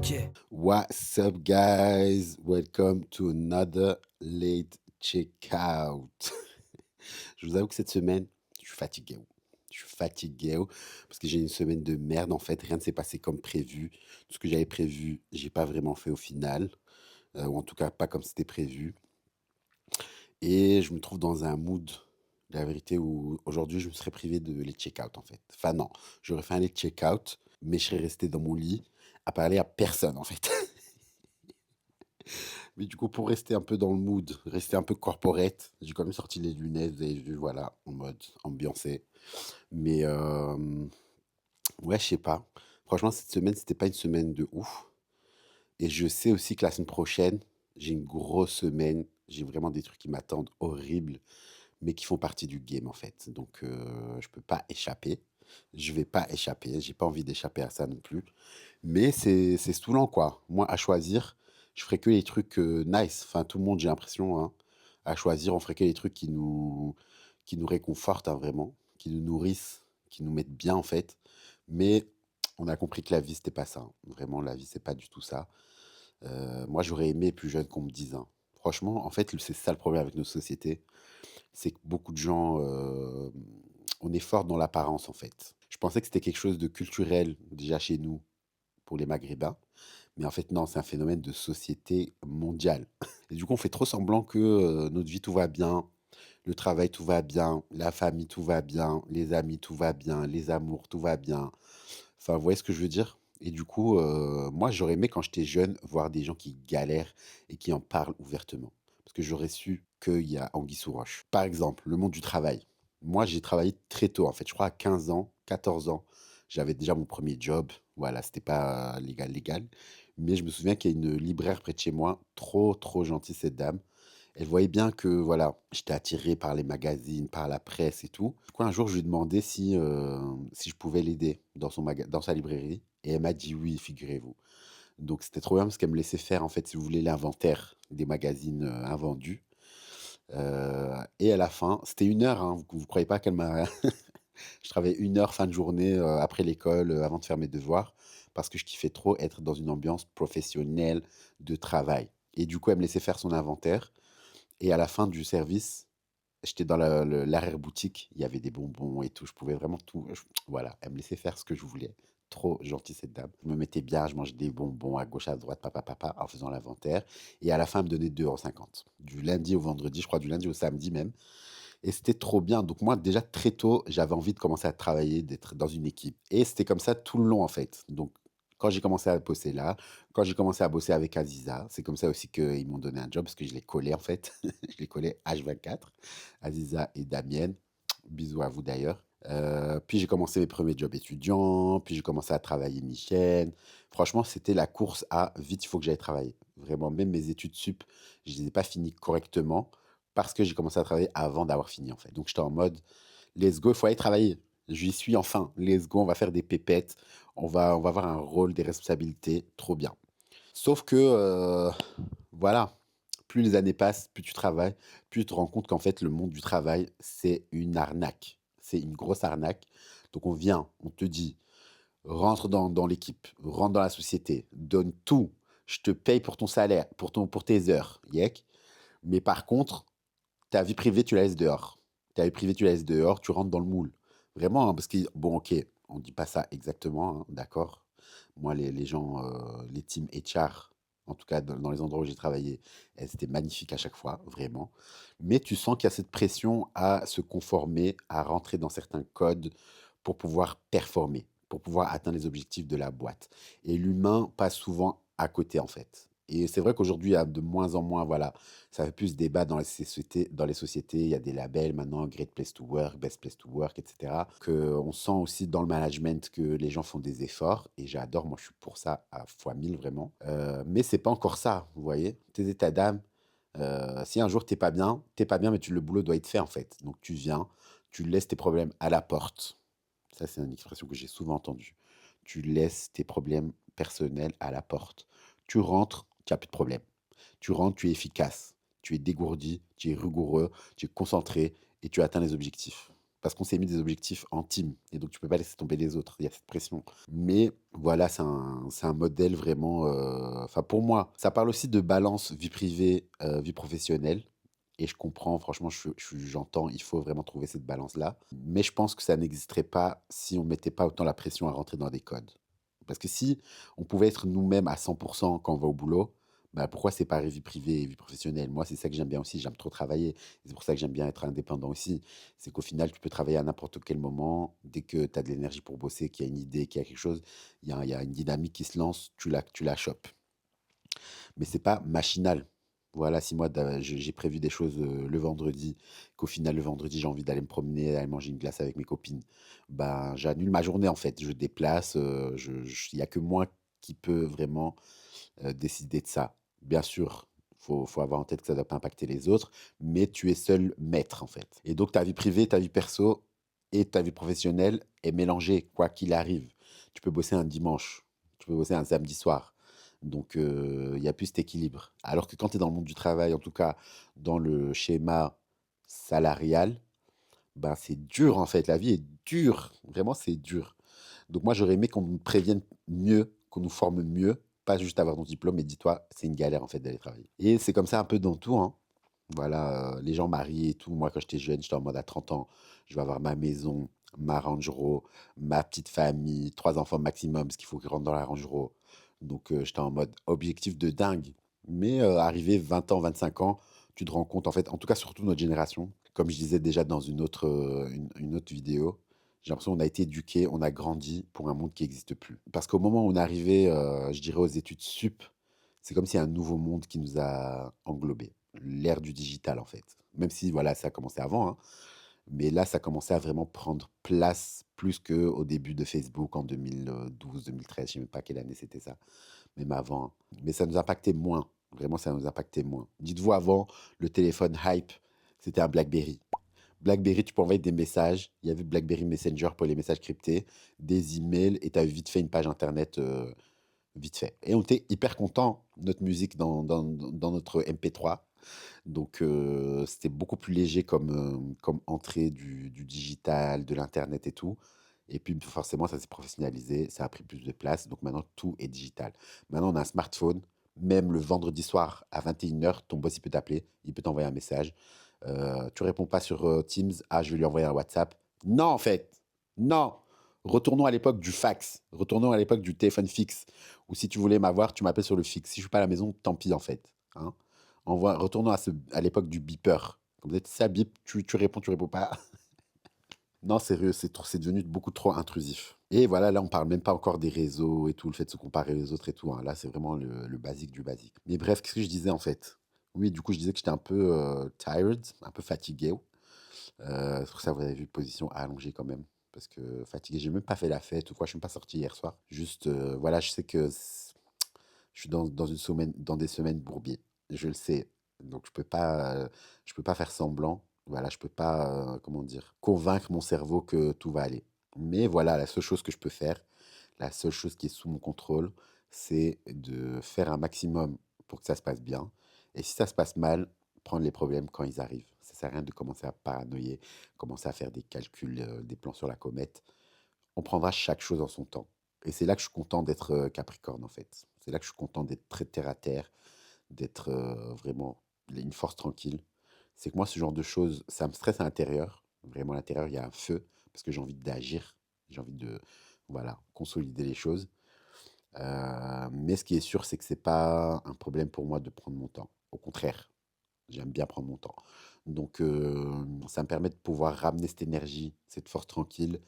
Yeah. What's up, guys? Welcome to another late checkout. Je vous avoue que cette semaine, je suis fatigué. Je suis fatigué parce que j'ai une semaine de merde. En fait, rien ne s'est passé comme prévu. Tout ce que j'avais prévu, j'ai pas vraiment fait au final, ou en tout cas pas comme c'était prévu. Et je me trouve dans un mood, la vérité, où aujourd'hui je me serais privé de les check-out en fait. Enfin non, j'aurais fait un late check-out, mais je serais resté dans mon lit à parler à personne en fait. Mais du coup, pour rester un peu dans le mood, rester un peu corporate, j'ai quand même sorti les lunettes, vous avez vu, voilà, en mode ambiancé. Mais ouais, je sais pas. Franchement, cette semaine, c'était pas une semaine de ouf. Et je sais aussi que la semaine prochaine, j'ai une grosse semaine. J'ai vraiment des trucs qui m'attendent horribles, mais qui font partie du game en fait. Donc, je peux pas échapper. Je vais pas échapper. J'ai pas envie d'échapper à ça non plus. Mais c'est saoulant, quoi. Moi, à choisir, je ferais que les trucs, nice. Enfin, tout le monde, j'ai l'impression, hein, à choisir, on ferait que les trucs qui nous réconfortent, hein, vraiment, qui nous nourrissent, qui nous mettent bien, en fait. Mais on a compris que la vie, c'était pas ça, hein. Vraiment, la vie, c'est pas du tout ça. Moi, j'aurais aimé, plus jeune, qu'on me dise, hein. Franchement, en fait, c'est ça le problème avec nos sociétés, c'est que beaucoup de gens, on est fort dans l'apparence, en fait. Je pensais que c'était quelque chose de culturel, déjà chez nous, pour les Maghrébins. Mais en fait, non, c'est un phénomène de société mondiale. Et du coup, on fait trop semblant que notre vie, tout va bien, le travail, tout va bien, la famille, tout va bien, les amis, tout va bien, les amours, tout va bien. Enfin, vous voyez ce que je veux dire? Et du coup, moi, j'aurais aimé, quand j'étais jeune, voir des gens qui galèrent et qui en parlent ouvertement. Parce que j'aurais su qu'il y a anguille sous roche. Par exemple, le monde du travail. Moi, j'ai travaillé très tôt, en fait. Je crois à 15 ans, 14 ans, j'avais déjà mon premier job. Voilà, c'était pas légal, légal. Mais je me souviens qu'il y a une libraire près de chez moi, trop, trop gentille, cette dame. Elle voyait bien que, voilà, j'étais attiré par les magazines, par la presse et tout. Du coup, un jour, je lui ai demandé si je pouvais l'aider dans sa librairie, et elle m'a dit oui, figurez-vous. Donc c'était trop bien parce qu'elle me laissait faire, en fait, si vous voulez, l'inventaire des magazines, invendus, et à la fin, c'était 1 heure, hein, vous croyez pas qu'elle m'a je travaillais 1 heure fin de journée, après l'école, avant de faire mes devoirs, parce que je kiffais trop être dans une ambiance professionnelle de travail, et du coup, elle me laissait faire son inventaire, et à la fin du service, j'étais dans l'arrière-boutique, il y avait des bonbons et tout, je pouvais vraiment tout voilà, elle me laissait faire ce que je voulais. Trop gentille, cette dame. Je me mettais bien, je mangeais des bonbons à gauche, à droite, papa, en faisant l'inventaire, et à la fin, elle me donnait 2,50 €. Du lundi au vendredi, je crois, du lundi au samedi même, et c'était trop bien. Donc moi, déjà très tôt, j'avais envie de commencer à travailler, d'être dans une équipe, et c'était comme ça tout le long, en fait. Donc quand j'ai commencé à bosser là, quand j'ai commencé à bosser avec Aziza, c'est comme ça aussi qu'ils m'ont donné un job, parce que je les collais, en fait. Je les collais H24, Aziza et Damienne. Bisous à vous d'ailleurs. Puis j'ai commencé mes premiers jobs étudiants, puis j'ai commencé à travailler mi-chaîne. Franchement, c'était la course à vite, il faut que j'aille travailler. Vraiment, même mes études sup, je les ai pas finies correctement parce que j'ai commencé à travailler avant d'avoir fini, en fait. Donc j'étais en mode: «Let's go, il faut aller travailler. J'y suis enfin. Let's go, on va faire des pépettes, on va avoir un rôle, des responsabilités, trop bien». Sauf que, voilà, plus les années passent, plus tu travailles, plus tu te rends compte qu'en fait, le monde du travail, c'est une arnaque. C'est une grosse arnaque. Donc on vient, on te dit: «Rentre dans l'équipe, rentre dans la société, donne tout. Je te paye pour ton salaire, pour tes heures, yek. Mais par contre, ta vie privée, tu la laisses dehors. Ta vie privée, tu la laisses dehors, tu rentres dans le moule». Vraiment, hein, parce que bon, OK, on dit pas ça exactement, hein, d'accord. Moi, les gens, les teams HR, en tout cas dans les endroits où j'ai travaillé, elles étaient magnifiques à chaque fois, vraiment. Mais tu sens qu'il y a cette pression à se conformer, à rentrer dans certains codes pour pouvoir performer, pour pouvoir atteindre les objectifs de la boîte. Et l'humain passe souvent à côté, en fait. Et c'est vrai qu'aujourd'hui, il y a de moins en moins, voilà, ça fait plus débat dans les sociétés. Il y a des labels maintenant, Great Place to Work, Best Place to Work, et cetera. On sent aussi dans le management que les gens font des efforts, et j'adore, moi je suis pour ça à fois 1000 vraiment. Mais c'est pas encore ça, vous voyez? Tes états d'âme, si un jour t'es pas bien, mais le boulot doit être fait, en fait. Donc tu viens, tu laisses tes problèmes à la porte. Ça, c'est une expression que j'ai souvent entendue. Tu laisses tes problèmes personnels à la porte. Tu rentres, tu as plus de problème. Tu rentres, tu es efficace, tu es dégourdi, tu es rigoureux, tu es concentré, et tu atteins les objectifs. parce qu'on s'est mis des objectifs en team et donc tu peux pas laisser tomber les autres. Il y a cette pression. Mais voilà, c'est un modèle vraiment, enfin pour moi, ça parle aussi de balance vie privée, vie professionnelle et je comprends franchement, j'entends, il faut vraiment trouver cette balance-là. Mais je pense que ça n'existerait pas si on mettait pas autant la pression à rentrer dans des codes. Parce que si on pouvait être nous-mêmes à 100 quand on va au boulot, bah, pourquoi séparer vie privée et vie professionnelle? Moi, c'est ça que j'aime bien aussi, j'aime trop travailler. C'est pour ça que j'aime bien être indépendant aussi. C'est qu'au final, tu peux travailler à n'importe quel moment. Dès que tu as de l'énergie pour bosser, qu'il y a une idée, qu'il y a quelque chose, il y a une dynamique qui se lance, tu la chopes. Mais c'est pas machinal. Voilà, si moi, j'ai prévu des choses le vendredi, qu'au final, le vendredi, j'ai envie d'aller me promener, aller manger une glace avec mes copines, ben, j'annule ma journée en fait. Je déplace, il n'y a que moi qui peut vraiment décider de ça. Bien sûr, faut avoir en tête que ça ne doit pas impacter les autres, mais tu es seul maître, en fait. Et donc ta vie privée, ta vie perso et ta vie professionnelle est mélangée, quoi qu'il arrive. Tu peux bosser un dimanche, tu peux bosser un samedi soir. Donc il y a plus cet équilibre. Alors que quand tu es dans le monde du travail, en tout cas dans le schéma salarial, ben, c'est dur, en fait. La vie est dure. Vraiment, c'est dur. Donc moi, j'aurais aimé qu'on nous prévienne mieux, qu'on nous forme mieux, pas juste avoir ton diplôme, mais dis-toi, c'est une galère en fait d'aller travailler. Et c'est comme ça un peu dans tout, hein. Voilà, les gens mariés et tout. Moi, quand j'étais jeune, j'étais en mode à 30 ans, je vais avoir ma maison, ma Range Rover, ma petite famille, 3 enfants maximum, parce qu'il faut qu'ils rentrent dans la Range Rover. Donc j'étais en mode objectif de dingue. Mais arrivé 20 ans, 25 ans, tu te rends compte, en fait, en tout cas surtout notre génération, comme je disais déjà dans une autre vidéo, j'ai l'impression qu'on a été éduqué, on a grandi pour un monde qui n'existe plus. Parce qu'au moment où on est arrivé, je dirais aux études sup, c'est comme s'il y a un nouveau monde qui nous a englobés. L'ère du digital, en fait. Même si, voilà, ça a commencé avant, hein, mais là, ça commençait à vraiment prendre place plus qu'au début de Facebook en 2012-2013. Je sais même pas quelle année c'était ça, même avant, hein. Mais ça nous impactait moins. Vraiment, ça nous impactait moins. Dites-vous, avant, le téléphone hype, c'était un BlackBerry. BlackBerry, tu peux envoyer des messages. Il y avait BlackBerry Messenger pour les messages cryptés, des emails, et tu as vite fait une page internet, vite fait. Et on était hyper content notre musique dans notre MP3. Donc, c'était beaucoup plus léger comme entrée du digital, de l'internet et tout. Et puis, forcément, ça s'est professionnalisé, ça a pris plus de place. Donc, maintenant, tout est digital. Maintenant, on a un smartphone. Même le vendredi soir à 21 h, ton boss, il peut t'appeler, il peut t'envoyer un message. Tu réponds pas sur Teams, ah, je vais lui envoyer un WhatsApp. Non, en fait, non. Retournons à l'époque du fax. Retournons à l'époque du téléphone fixe. Ou si tu voulais m'avoir, tu m'appelles sur le fixe. Si je suis pas à la maison, tant pis, en fait, hein. Retournons à l'époque du beeper. Comme vous êtes, ça bip, tu réponds pas. Non, sérieux, c'est devenu beaucoup trop intrusif. Et voilà, là, on parle même pas encore des réseaux et tout, le fait de se comparer aux autres et tout, hein. Là, c'est vraiment le basique du basique. Mais bref, qu'est-ce que je disais en fait? Oui, du coup, je disais que j'étais un peu tired, un peu fatigué. C'est pour ça que vous avez vu position allongée quand même. Parce que fatigué, j'ai même pas fait la fête ou quoi, je suis même pas sorti hier soir. Juste, voilà, je sais que je suis dans des semaines bourbiers. Je le sais. Donc je peux pas faire semblant. Voilà, je peux pas, comment dire? Convaincre mon cerveau que tout va aller. Mais voilà, la seule chose que je peux faire, la seule chose qui est sous mon contrôle, c'est de faire un maximum pour que ça se passe bien. Et si ça se passe mal, prendre les problèmes quand ils arrivent. Ça sert à rien de commencer à paranoïer, commencer à faire des calculs, des plans sur la comète. On prendra chaque chose en son temps. Et c'est là que je suis content d'être, Capricorne, en fait. C'est là que je suis content d'être très terre à terre, d'être, vraiment une force tranquille. C'est que moi, ce genre de choses, ça me stresse à l'intérieur. Vraiment à l'intérieur, il y a un feu parce que j'ai envie d'agir. J'ai envie de, voilà, consolider les choses. Mais ce qui est sûr, c'est que c'est pas un problème pour moi de prendre mon temps. Au contraire, j'aime bien prendre mon temps. Donc, ça me permet de pouvoir ramener cette énergie, cette force tranquille,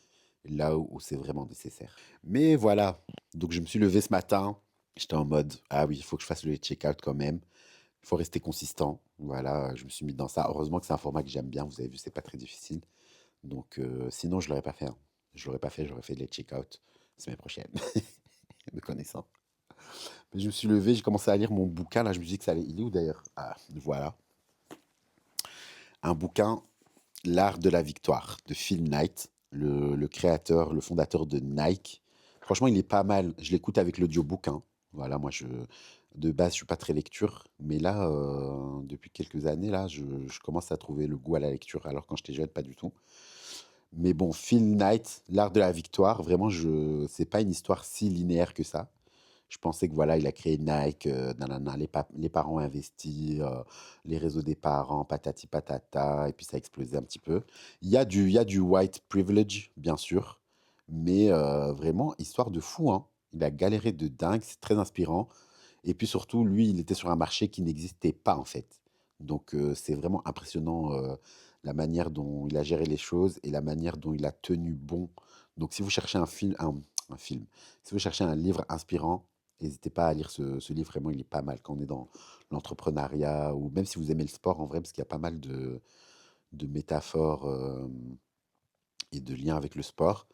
là où c'est vraiment nécessaire. Mais voilà, donc je me suis levé ce matin, j'étais en mode: «Ah oui, il faut que je fasse le check-out quand même, il faut rester consistant». Voilà, je me suis mis dans ça. Heureusement que c'est un format que j'aime bien, vous avez vu, c'est pas très difficile. Donc, sinon je l'aurais pas fait, hein. Je l'aurais pas fait, j'aurais fait les check-out semaine prochaine, me connaissant. Mais je me suis levé, j'ai commencé à lire mon bouquin, là, je me suis dit que ça allait, il est où d'ailleurs? Ah, voilà, un bouquin, L'art de la victoire de Phil Knight, le créateur, le fondateur de Nike. Franchement, il est pas mal. Je l'écoute avec l'audiobook, hein. Voilà, moi, de base, je suis pas très lecture, mais là, depuis quelques années, là, je commence à trouver le goût à la lecture, alors quand j'étais jeune, pas du tout. Mais bon, Phil Knight, L'Art de la victoire, vraiment, je c'est pas une histoire si linéaire que ça. Je pensais que voilà, il a créé Nike, nanana, les parents investis, les réseaux des parents, patati patata, et puis ça a explosé un petit peu. Il y a du white privilege, bien sûr, mais vraiment, histoire de fou, hein. Il a galéré de dingue, c'est très inspirant. Et puis surtout, lui, il était sur un marché qui n'existait pas, en fait. Donc, c'est vraiment impressionnant, la manière dont il a géré les choses et la manière dont il a tenu bon. Donc, si vous cherchez un film, si vous cherchez un livre inspirant, n'hésitez pas à lire ce livre. Vraiment, il est pas mal quand on est dans l'entrepreneuriat ou même si vous aimez le sport, en vrai, parce qu'il y a pas mal de métaphores et de liens avec le sport.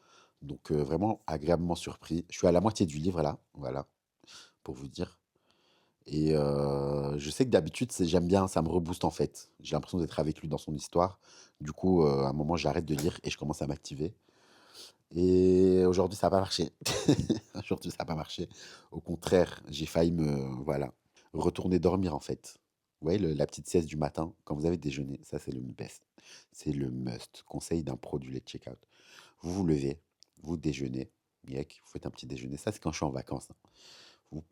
Donc, vraiment agréablement surpris. Je suis à la moitié du livre là, voilà, pour vous dire. Et je sais que d'habitude, j'aime bien, ça me rebooste en fait. J'ai l'impression d'être avec lui dans son histoire. Du coup, à un moment, j'arrête de lire et je commence à m'activer. Et aujourd'hui, ça a pas marché. Aujourd'hui, ça a pas marché. Au contraire, j'ai failli voilà, retourner dormir en fait. Vous voyez la petite sieste du matin quand vous avez déjeuné, ça c'est le best. C'est le must. Conseil d'un pro du late checkout. Vous vous levez, vous déjeunez, yec, vous faites un petit déjeuner. Ça, c'est quand je suis en vacances, hein.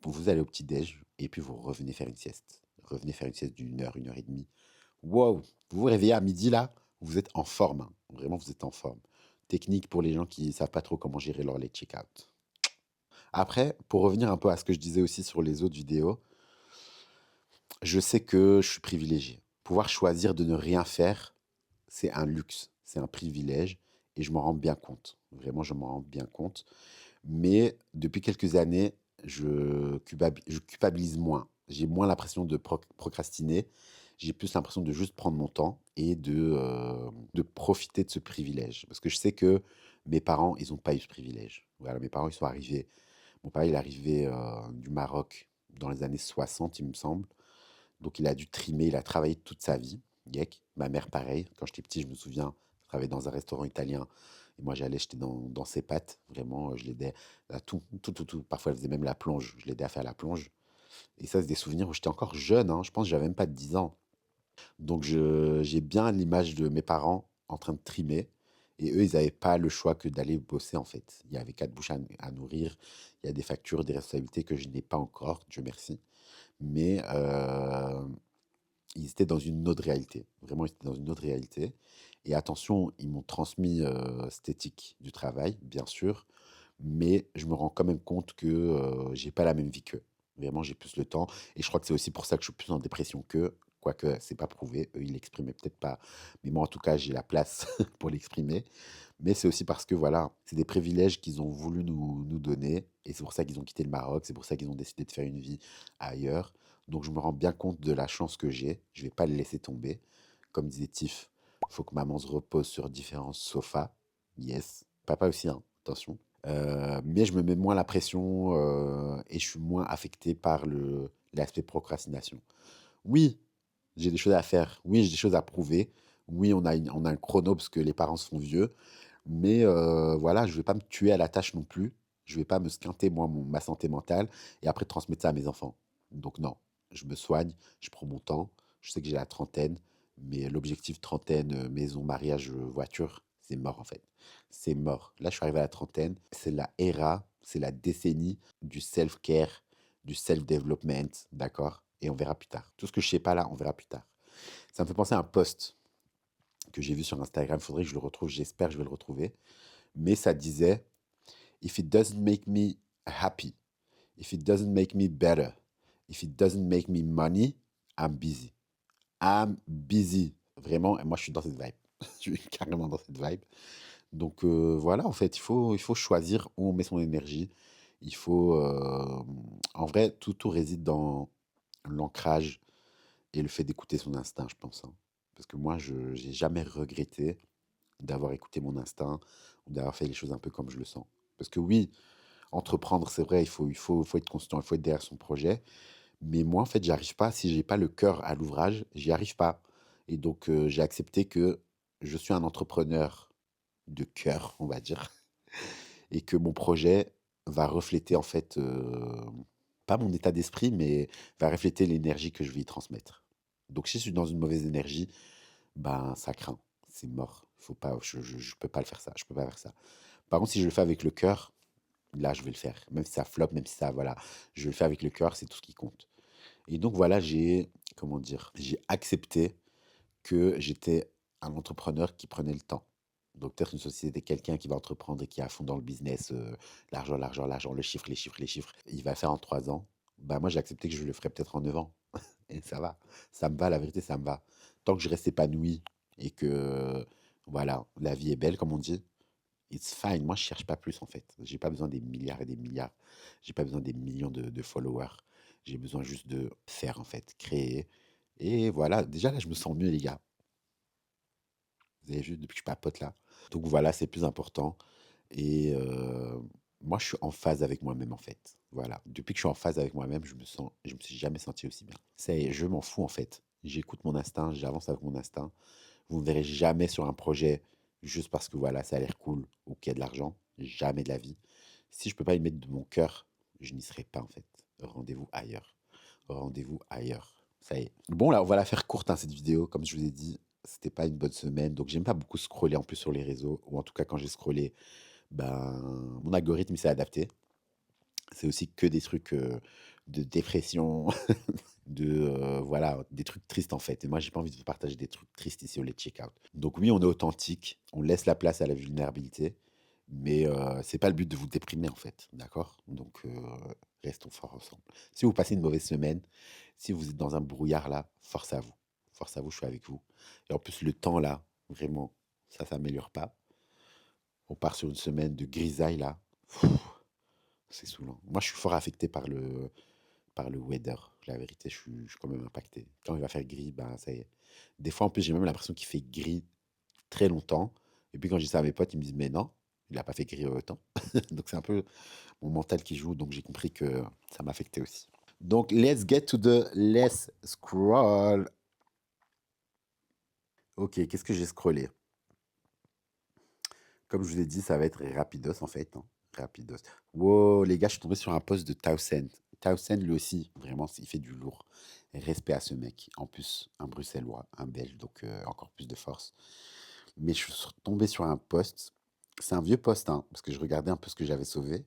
Vous allez au petit-déj et puis vous revenez faire une sieste. Revenez faire une sieste une heure et demie. Wow! Vous vous réveillez à midi là, vous êtes en forme, hein. Vraiment, vous êtes en forme. Technique pour les gens qui ne savent pas trop comment gérer leur late check-out. Après, pour revenir un peu à ce que je disais aussi sur les autres vidéos, je sais que je suis privilégié. Pouvoir choisir de ne rien faire, c'est un luxe, c'est un privilège et je m'en rends bien compte. Vraiment, je m'en rends bien compte. Mais depuis quelques années, je culpabilise moins. J'ai moins l'impression de procrastiner. J'ai plus l'impression de juste prendre mon temps et de profiter de ce privilège. Parce que je sais que mes parents, ils n'ont pas eu ce privilège. Voilà, mes parents, ils sont arrivés. Mon père, il est arrivé du Maroc dans les années 60, il me semble. Donc, il a dû trimer, il a travaillé toute sa vie. Yek. Ma mère, pareil. Quand j'étais petit, je me souviens, je travaillais dans un restaurant italien. Et moi, j'allais, j'étais dans ses pâtes. Vraiment, je l'aidais à tout, tout, tout, tout. Parfois, elle faisait même la plonge. Je l'aidais à faire la plonge. Et ça, c'est des souvenirs où j'étais encore jeune, hein. Je pense que j'avais même pas de 10 ans. Donc, j'ai bien l'image de mes parents en train de trimer. Et eux, ils n'avaient pas le choix que d'aller bosser, en fait. Il y avait 4 bouches à nourrir. Il y a des factures, des responsabilités que je n'ai pas encore, Dieu merci. Mais ils étaient dans une autre réalité. Vraiment, ils étaient dans une autre réalité. Et attention, ils m'ont transmis cette éthique du travail, bien sûr, mais je me rends quand même compte que j'ai pas la même vie qu'eux. Vraiment, j'ai plus le temps. Et je crois que c'est aussi pour ça que je suis plus en dépression qu'eux, quoique c'est pas prouvé. Eux, ils l'exprimaient peut-être pas. Mais moi, en tout cas, j'ai la place pour l'exprimer. Mais c'est aussi parce que, voilà, c'est des privilèges qu'ils ont voulu nous donner. Et c'est pour ça qu'ils ont quitté le Maroc. C'est pour ça qu'ils ont décidé de faire une vie ailleurs. Donc, je me rends bien compte de la chance que j'ai. Je vais pas le laisser tomber. Comme disait Tiff, il faut que maman se repose sur différents sofas. Yes. Papa aussi, hein, attention. Mais je me mets moins la pression et je suis moins affecté par l'aspect procrastination. Oui, j'ai des choses à faire. Oui, j'ai des choses à prouver. Oui, on a un chrono parce que les parents se font vieux. Mais voilà, je ne vais pas me tuer à la tâche non plus. Je ne vais pas me squinter, moi, ma santé mentale et après transmettre ça à mes enfants. Donc non, je me soigne, je prends mon temps. Je sais que j'ai la trentaine, mais l'objectif trentaine, maison, mariage, voiture, c'est mort en fait. C'est mort. Là, je suis arrivé à la trentaine. C'est la era, c'est la décennie du self-care, du self-development, d'accord? Et on verra plus tard. Tout ce que je sais pas là, on verra plus tard. Ça me fait penser à un post que j'ai vu sur Instagram. Il faudrait que je le retrouve. J'espère que je vais le retrouver. Mais ça disait: If it doesn't make me happy, if it doesn't make me better, if it doesn't make me money, I'm busy. I'm busy. Vraiment, et moi je suis dans cette vibe. Je suis carrément dans cette vibe. Donc voilà, en fait, il faut choisir où on met son énergie. Il faut, en vrai, tout réside dans l'ancrage et le fait d'écouter son instinct, je pense, hein. Parce que moi, je n'ai jamais regretté d'avoir écouté mon instinct ou d'avoir fait les choses un peu comme je le sens. Parce que oui, entreprendre, c'est vrai, il faut être constant, il faut être derrière son projet. Mais moi, en fait, j'arrive pas, si j'ai pas le cœur à l'ouvrage, j'y arrive pas. Et donc, j'ai accepté que je suis un entrepreneur de cœur, on va dire, et que mon projet va refléter, en fait, pas mon état d'esprit, mais va refléter l'énergie que je vais y transmettre. Donc, si je suis dans une mauvaise énergie, ben, ça craint. c'est mort. Faut pas, je peux pas le faire ça. Je peux pas faire ça. Par contre, si je le fais avec le cœur, là, je vais le faire. Même si ça flop, même si ça, voilà, je le fais avec le cœur, c'est tout ce qui compte. Et donc voilà, comment dire, j'ai accepté que j'étais un entrepreneur qui prenait le temps. Donc peut-être une société, quelqu'un qui va entreprendre et qui est à fond dans le business, l'argent, l'argent, l'argent, le chiffre, les chiffres, les chiffres, il va faire en 3 ans. Bah moi, j'ai accepté que je le ferais peut-être en 9 ans. Et ça va. Ça me va, la vérité, ça me va. Tant que je reste épanoui et que, voilà, la vie est belle, comme on dit, it's fine. Moi, je cherche pas plus, en fait. J'ai pas besoin des milliards et des milliards. J'ai pas besoin des millions de followers. J'ai besoin juste de faire, en fait, créer. Et voilà, déjà là, je me sens mieux, les gars. Vous avez vu, depuis que je papote là. Donc voilà, c'est plus important. Et moi, je suis en phase avec moi-même, en fait. Voilà. Depuis que je suis en phase avec moi-même, je me suis jamais senti aussi bien. C'est, je m'en fous, en fait. J'écoute mon instinct, j'avance avec mon instinct. Vous ne me verrez jamais sur un projet juste parce que voilà, ça a l'air cool ou qu'il y a de l'argent. Jamais de la vie. Si je peux pas y mettre de mon cœur, je n'y serai pas, en fait. Rendez-vous ailleurs. Rendez-vous ailleurs. Ça y est. Bon, là, on va la faire courte, hein, cette vidéo. Comme je vous ai dit, c'était pas une bonne semaine. Donc, j'aime pas beaucoup scroller en plus sur les réseaux. Ou en tout cas, quand j'ai scrollé, ben, mon algorithme il s'est adapté. C'est aussi que des trucs de dépression, voilà, des trucs tristes en fait. Et moi, j'ai pas envie de vous partager des trucs tristes ici au Let's Check Out. Donc oui, on est authentique, on laisse la place à la vulnérabilité, mais c'est pas le but de vous déprimer en fait, d'accord? Donc restons forts ensemble. Si vous passez une mauvaise semaine, si vous êtes dans un brouillard là, force à vous. Force à vous, je suis avec vous. Et en plus, le temps là, vraiment, ça s'améliore pas. On part sur une semaine de grisaille là. C'est saoulant. Moi, je suis fort affecté par le weather. La vérité, je suis quand même impacté. Quand il va faire gris, bah, ça y est. Des fois, en plus, j'ai même l'impression qu'il fait gris très longtemps. Et puis, quand je dis ça à mes potes, ils me disent, mais non, il n'a pas fait gris autant. Donc, c'est un peu mon mental qui joue. Donc, j'ai compris que ça m'affectait aussi. Donc, let's get to the let's scroll. Ok, qu'est-ce que j'ai scrollé? Comme je vous ai dit, ça va être rapidos en fait, hein. Rapidos. Wow, les gars, je suis tombé sur un post de Townsend. Townsend, lui aussi, vraiment, il fait du lourd. Respect à ce mec. En plus, un Bruxellois, un Belge, donc encore plus de force. Mais je suis tombé sur un post. C'est un vieux post, hein, parce que je regardais un peu ce que j'avais sauvé.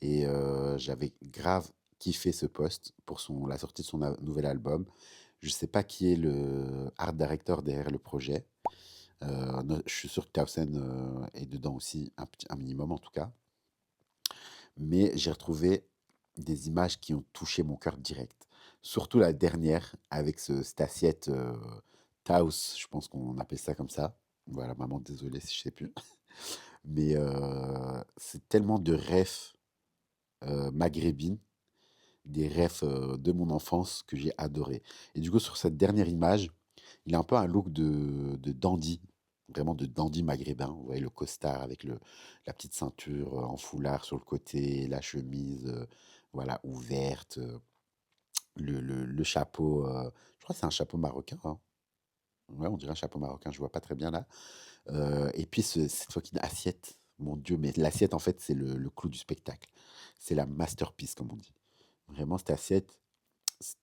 Et j'avais grave kiffé ce post pour la sortie de son nouvel album. Je sais pas qui est le art director derrière le projet. Je suis sûr que Townsend est dedans aussi, un minimum en tout cas. Mais j'ai retrouvé des images qui ont touché mon cœur direct. Surtout la dernière, avec cette assiette Taos, je pense qu'on appelle ça comme ça. Voilà, maman, désolé si je sais plus. Mais c'est tellement de rêves maghrébines, des rêves de mon enfance que j'ai adoré. Et du coup, sur cette dernière image, il a un peu un look de dandy, vraiment de dandy maghrébin. Vous voyez le costard avec la petite ceinture en foulard sur le côté, la chemise voilà, ouverte, le chapeau, je crois que c'est un chapeau marocain, hein. Ouais, on dirait un chapeau marocain, je vois pas très bien là. Et puis cette fucking assiette, mon Dieu, mais l'assiette en fait c'est le clou du spectacle. C'est la masterpiece comme on dit. Vraiment cette assiette,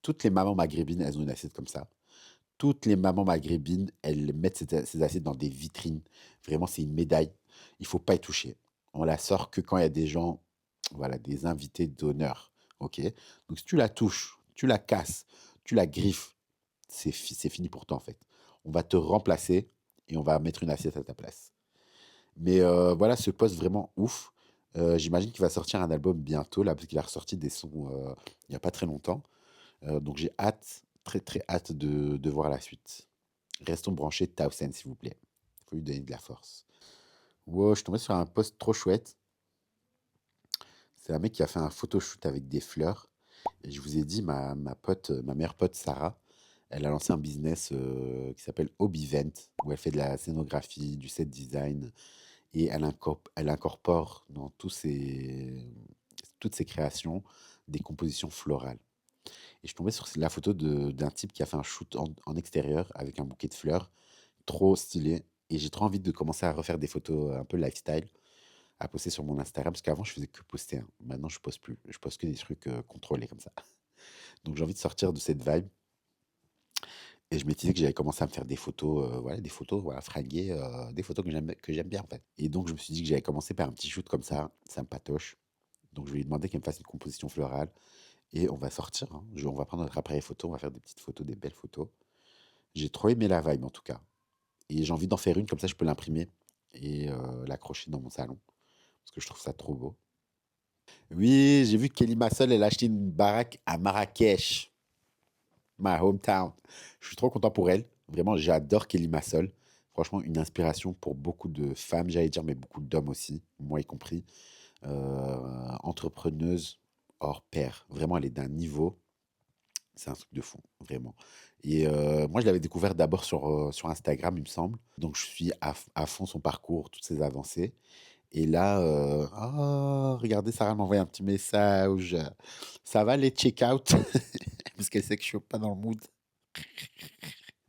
toutes les mamans maghrébines, elles ont une assiette comme ça. Toutes les mamans maghrébines, elles mettent ces assiettes dans des vitrines. Vraiment, c'est une médaille. Il faut pas y toucher. On la sort que quand il y a des gens, voilà, des invités d'honneur. OK? Donc, si tu la touches, tu la casses, tu la griffes, c'est fini pour toi, en fait. On va te remplacer et on va mettre une assiette à ta place. Mais voilà, ce poste vraiment ouf. J'imagine qu'il va sortir un album bientôt, là, parce qu'il a ressorti des sons il n'y a pas très longtemps. Donc j'ai hâte, très, très hâte de voir la suite. Restons branchés Townsend, s'il vous plaît. Il faut lui donner de la force. Wow, je suis tombé sur un post trop chouette. C'est un mec qui a fait un photoshoot avec des fleurs. Et je vous ai dit, ma pote, ma meilleure pote Sarah, elle a lancé un business qui s'appelle Hobbyvent, où elle fait de la scénographie, du set design, et elle incorpore dans toutes ses créations des compositions florales. Et je suis tombé sur la photo d'un type qui a fait un shoot en extérieur avec un bouquet de fleurs, trop stylé. Et j'ai trop envie de commencer à refaire des photos un peu lifestyle, à poster sur mon Instagram, parce qu'avant je faisais que poster, hein. Maintenant je poste plus, je poste que des trucs contrôlés comme ça. Donc j'ai envie de sortir de cette vibe. et je m'étais dit que j'allais commencer à me faire des photos, voilà, fringuées, des photos que j'aime bien, en fait, et donc je me suis dit que j'allais commencer par un petit shoot comme ça me patoche. Donc je vais lui demander qu'elle me fasse une composition florale et on va sortir, hein. On va prendre notre appareil photo, on va faire des petites photos, des belles photos. J'ai trop aimé la vibe, en tout cas, et j'ai envie d'en faire une comme ça je peux l'imprimer et l'accrocher dans mon salon parce que je trouve ça trop beau. Oui, j'ai vu que Kelly Massol, elle a acheté une baraque à Marrakech, my hometown. Je suis trop content pour elle. Vraiment, j'adore Kelly Massol. Franchement, une inspiration pour beaucoup de femmes, j'allais dire, mais beaucoup d'hommes aussi, moi y compris. Entrepreneuse hors pair. Vraiment, elle est d'un niveau, c'est un truc de fou, vraiment. Et moi, je l'avais découvert d'abord sur Instagram, il me semble. Donc, je suis à fond son parcours, toutes ses avancées. Et là, oh, regardez, Sarah m'a envoyé un petit message. Ça va les check-out? Parce qu'elle sait que je suis pas dans le mood.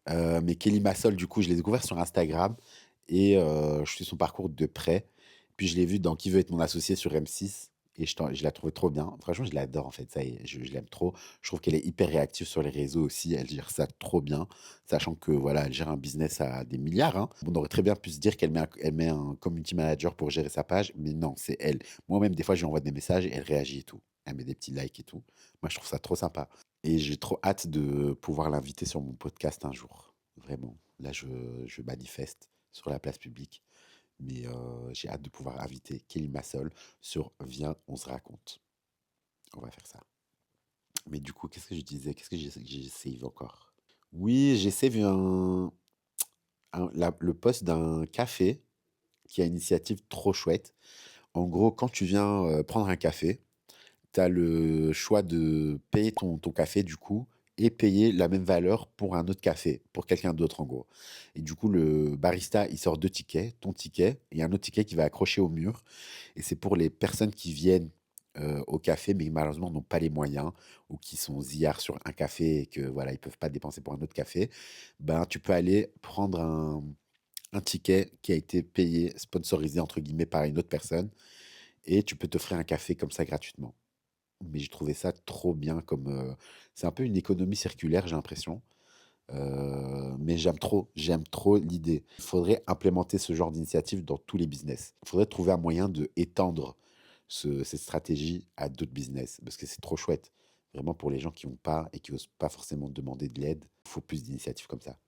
Mais Kelly Massol, du coup, je l'ai découvert sur Instagram et je suis son parcours de près. Puis je l'ai vu dans Qui veut être mon associé sur M6 et je la trouvais trop bien. Franchement, je l'adore en fait, ça y est, je l'aime trop. Je trouve qu'elle est hyper réactive sur les réseaux aussi, elle gère ça trop bien, sachant que voilà, elle gère un business à des milliards, hein. On aurait très bien pu se dire qu'elle met un community manager pour gérer sa page, mais non, c'est elle. Moi-même, des fois, je lui envoie des messages et elle réagit et tout. Elle met des petits likes et tout. Moi, je trouve ça trop sympa. Et j'ai trop hâte de pouvoir l'inviter sur mon podcast un jour. Vraiment. Là, je manifeste sur la place publique. Mais j'ai hâte de pouvoir inviter Kelly Massol sur Viens, on se raconte. On va faire ça. Mais du coup, qu'est-ce que je disais? Qu'est-ce que j'ai save encore? Oui, j'ai save le post d'un café qui a une initiative trop chouette. En gros, quand tu viens prendre un café, tu as le choix de payer ton café du coup et payer la même valeur pour un autre café, pour quelqu'un d'autre en gros. Et du coup, le barista, il sort 2 tickets, ton ticket et un autre ticket qui va accrocher au mur et c'est pour les personnes qui viennent, au café, mais malheureusement n'ont pas les moyens ou qui sont zillards sur un café et que voilà, ils peuvent pas dépenser pour un autre café. Ben, tu peux aller prendre un ticket qui a été payé, «sponsorisé» entre guillemets par une autre personne et tu peux t'offrir un café comme ça gratuitement. Mais j'ai trouvé ça trop bien c'est un peu une économie circulaire, j'ai l'impression, mais j'aime trop l'idée. Il faudrait implémenter ce genre d'initiative dans tous les business. Il faudrait trouver un moyen de étendre cette stratégie à d'autres business, parce que c'est trop chouette. Vraiment pour les gens qui ont pas et qui osent pas forcément demander de l'aide, il faut plus d'initiatives comme ça.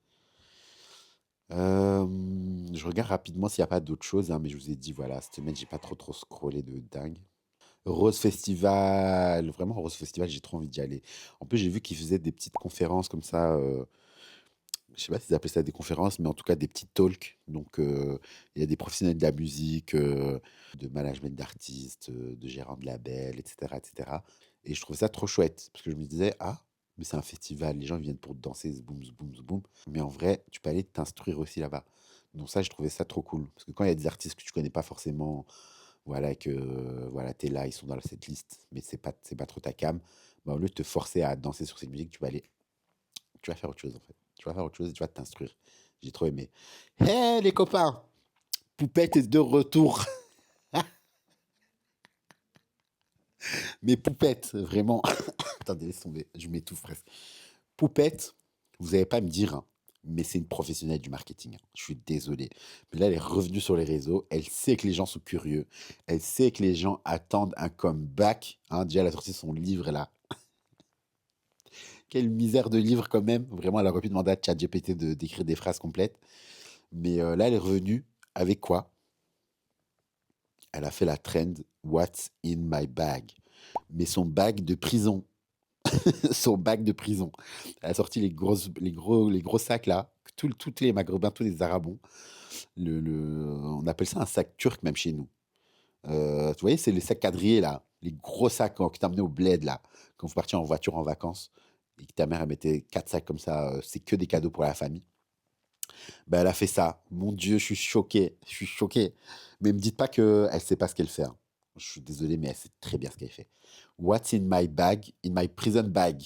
Je regarde rapidement s'il y a pas d'autres choses, hein, mais je vous ai dit, voilà, cette semaine, j'ai pas trop scrollé de dingue. Rose Festival, vraiment Rose Festival, j'ai trop envie d'y aller. En plus, j'ai vu qu'ils faisaient des petites conférences comme ça, je sais pas s'ils appellent ça des conférences, mais en tout cas des petites talks. Donc, il y a des professionnels de la musique, de management d'artistes, de gérants de labels, et cetera, et cetera. Et je trouvais ça trop chouette parce que je me disais: «Ah, mais c'est un festival, les gens ils viennent pour danser zboum, zboum, zboum». Mais en vrai, tu peux aller t'instruire aussi là-bas. Donc ça, je trouvais ça trop cool. Parce que quand il y a des artistes que tu connais pas forcément, voilà, que, voilà, tu es là, ils sont dans cette liste, mais c'est pas trop ta came, bah, au lieu de te forcer à danser sur cette musique, tu vas faire autre chose, en fait. Tu vas faire autre chose et tu vas t'instruire. J'ai trop aimé. Hé, les copains! Poupette est de retour. Mais Poupette, vraiment. Attendez, laisse tomber. Je m'étouffe presque. Poupette, vous n'allez pas me dire, hein, mais c'est une professionnelle du marketing, hein. Je suis désolé. Mais là, elle est revenue sur les réseaux. Elle sait que les gens sont curieux. Elle sait que les gens attendent un comeback, hein. Déjà, elle a sorti son livre, là. Quelle misère de livre, quand même. Vraiment, elle aurait pu demander à ChatGPT d'écrire des phrases complètes. Mais là, elle est revenue avec quoi? Elle a fait la trend What's in my bag? Mais son bag de prison, son bag de prison. Elle a sorti les gros sacs là, toutes les maghrébins, tous les arabons. On appelle ça un sac turc même chez nous. Tu voyez, c'est les sacs quadrillés là, les gros sacs que tu emmenais au bled là, quand vous partiez en voiture en vacances et que ta mère elle mettait 4 sacs comme ça, c'est que des cadeaux pour la famille. Ben elle a fait ça. Mon Dieu, je suis choqué. Mais me dites pas qu'elle sait pas ce qu'elle fait, hein. Je suis désolé, mais elle sait très bien ce qu'elle fait. What's in my bag? In my prison bag.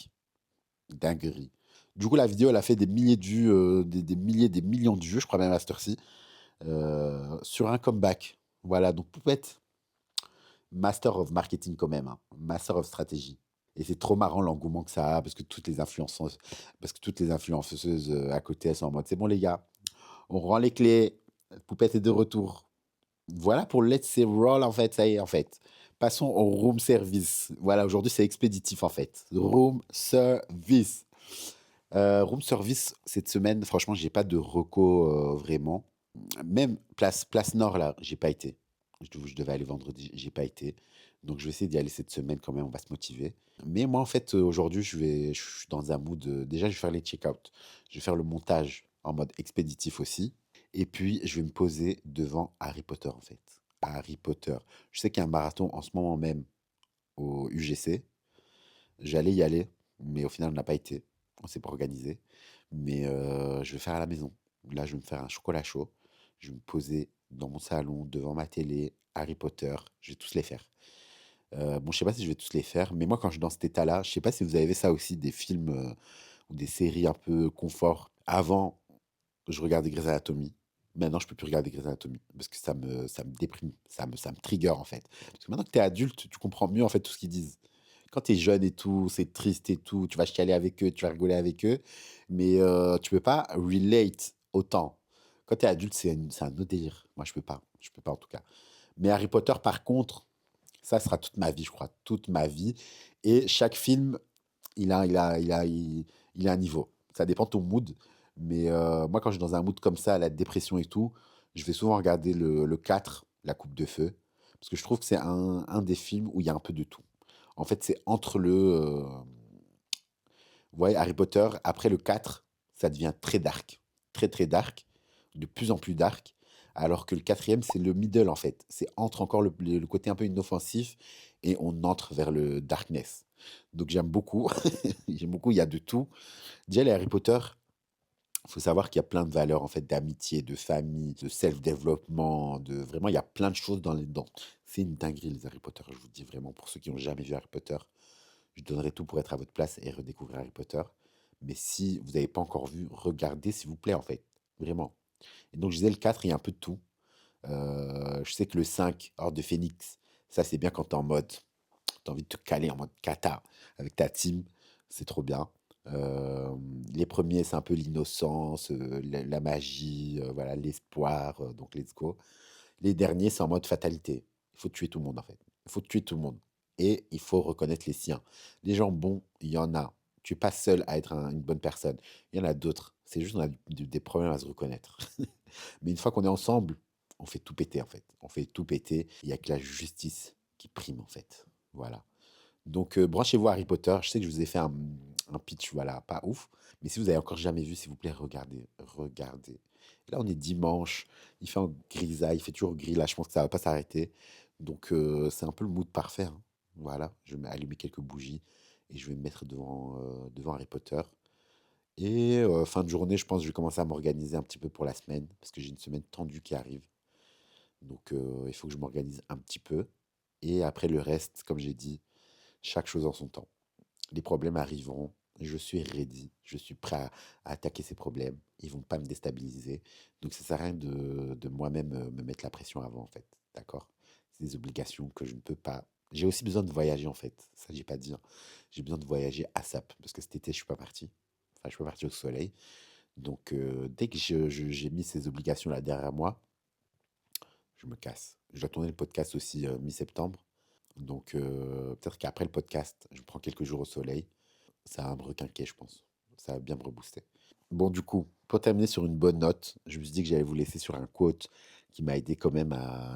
Dinguerie. Du coup, la vidéo, elle a fait des milliers de vues, des milliers, des millions de vues, je crois même à cette heure-ci, sur un comeback. Voilà, donc Poupette, master of marketing quand même, hein, master of stratégie. et c'est trop marrant l'engouement que ça a parce que toutes les influenceuses, à côté, elles sont en mode: «C'est bon les gars, on rend les clés, Poupette est de retour». Voilà pour Let's Say Roll, en fait, ça y est, en fait. Passons au room service. Voilà, aujourd'hui, c'est expéditif, en fait. Room service. Room service, cette semaine, franchement, j'ai pas de reco, vraiment. Même place Nord, là, j'ai pas été. Je devais aller vendredi, j'ai pas été. Donc je vais essayer d'y aller cette semaine quand même, on va se motiver. Mais moi, en fait, aujourd'hui, je suis dans un mood, déjà, je vais faire les check-out. Je vais faire le montage en mode expéditif aussi et puis je vais me poser devant Harry Potter, en fait. Harry Potter. Je sais qu'il y a un marathon en ce moment même au UGC. J'allais y aller, mais au final, on n'a pas été. On s'est pas organisé. Mais je vais faire à la maison. Là, je vais me faire un chocolat chaud. Je vais me poser dans mon salon, devant ma télé, Harry Potter. Je vais tous les faire. Bon, je sais pas si je vais tous les faire, mais moi, quand je suis dans cet état-là, je sais pas si vous avez vu ça aussi, des films ou des séries un peu confort. Avant, je regardais Grey's Anatomy. Maintenant, je peux plus regarder Grey's Anatomy parce que ça me déprime, ça me trigger en fait. Parce que maintenant que tu es adulte, tu comprends mieux en fait tout ce qu'ils disent. Quand tu es jeune et tout, c'est triste et tout, tu vas chialer avec eux, tu vas rigoler avec eux, mais tu peux pas relate autant. Quand tu es adulte, c'est un autre délire. Moi, je peux pas en tout cas. Mais Harry Potter, par contre, ça sera toute ma vie, je crois, toute ma vie. Et chaque film, il a un niveau. Ça dépend de ton mood. Mais moi, quand je suis dans un mood comme ça, la dépression et tout, je vais souvent regarder le 4, La Coupe de Feu. Parce que je trouve que c'est un des films où il y a un peu de tout. En fait, c'est entre ouais, Harry Potter, après le 4, ça devient très dark. Très, très dark. De plus en plus dark. Alors que le quatrième, c'est le middle, en fait. C'est entre encore le côté un peu inoffensif et on entre vers le darkness. Donc j'aime beaucoup. J'aime beaucoup, il y a de tout. Déjà, les Harry Potter, il faut savoir qu'il y a plein de valeurs, en fait, d'amitié, de famille, de self-développement, de vraiment, il y a plein de choses dans les dents. C'est une dinguerie, les Harry Potter, je vous le dis vraiment, pour ceux qui n'ont jamais vu Harry Potter. Je donnerai tout pour être à votre place et redécouvrir Harry Potter. Mais si vous n'avez pas encore vu, regardez s'il vous plaît, en fait. Vraiment. Et donc, je disais, le 4 il y a un peu de tout. Je sais que le 5 Hors de Phoenix, ça, c'est bien quand t'es en mode, t'as envie de te caler en mode kata avec ta team. C'est trop bien. Les premiers, c'est un peu l'innocence, la magie, voilà, l'espoir. Donc, let's go. Les derniers, c'est en mode fatalité. Il faut tuer tout le monde, en fait. Il faut tuer tout le monde. Et il faut reconnaître les siens. Les gens bons, il y en a. Tu es pas seul à être une bonne personne. Il y en a d'autres. C'est juste qu'on a des problèmes à se reconnaître. Mais une fois qu'on est ensemble, on fait tout péter, en fait. On fait tout péter. Il y a que la justice qui prime, en fait. Voilà. Donc, branchez-vous à Harry Potter. Je sais que je vous ai fait un pitch, voilà, pas ouf. Mais si vous avez encore jamais vu, s'il vous plaît, regardez. Regardez. Là, on est dimanche. Il fait en grisaille. Il fait toujours gris. Là, je pense que ça va pas s'arrêter. Donc, c'est un peu le mood parfait, hein. Voilà. Je vais allumer quelques bougies et je vais me mettre devant Harry Potter. Et fin de journée, je pense que je vais commencer à m'organiser un petit peu pour la semaine parce que j'ai une semaine tendue qui arrive. Donc, il faut que je m'organise un petit peu. Et après, le reste, comme j'ai dit, chaque chose en son temps. Les problèmes arriveront. Je suis ready. Je suis prêt à attaquer ces problèmes. Ils vont pas me déstabiliser. Donc, ça sert à rien de moi-même me mettre la pression avant, en fait. D'accord? C'est des obligations que je ne peux pas. J'ai aussi besoin de voyager, en fait. Ça, j'ai pas dit, hein. J'ai besoin de voyager ASAP. Parce que cet été, je suis pas parti. Enfin, je suis pas parti au soleil. Donc, dès que j'ai mis ces obligations-là derrière moi, je me casse. Je dois tourner le podcast aussi mi-septembre. Donc, peut-être qu'après le podcast, je prends quelques jours au soleil. Ça va me requinquer, je pense. Ça va bien me rebooster. Bon, du coup, pour terminer sur une bonne note, je me suis dit que j'allais vous laisser sur un quote qui m'a aidé quand même à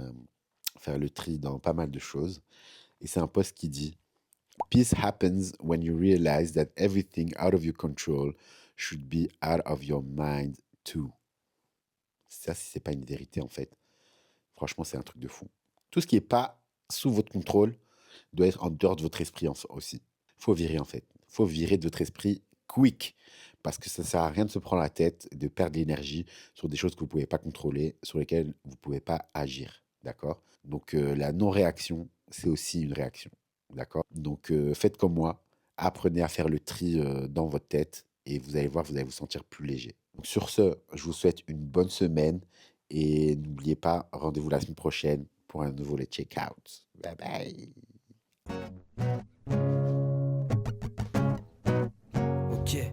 faire le tri dans pas mal de choses. Et c'est un post qui dit: Peace happens when you realize that everything out of your control should be out of your mind too. Ça, si c'est pas une vérité, en fait, franchement, c'est un truc de fou. Tout ce qui n'est pas sous votre contrôle doit être en dehors de votre esprit aussi. Faut virer, en fait. Faut virer de votre esprit quick. Parce que ça sert à rien de se prendre la tête, de perdre l'énergie sur des choses que vous ne pouvez pas contrôler, sur lesquelles vous ne pouvez pas agir. D'accord? Donc, la non-réaction, c'est aussi une réaction. D'accord? Donc, faites comme moi. Apprenez à faire le tri dans votre tête et vous allez voir, vous allez vous sentir plus léger. Donc, sur ce, je vous souhaite une bonne semaine et n'oubliez pas, rendez-vous la semaine prochaine pour un nouveau Les Checkouts. Bye bye! OK.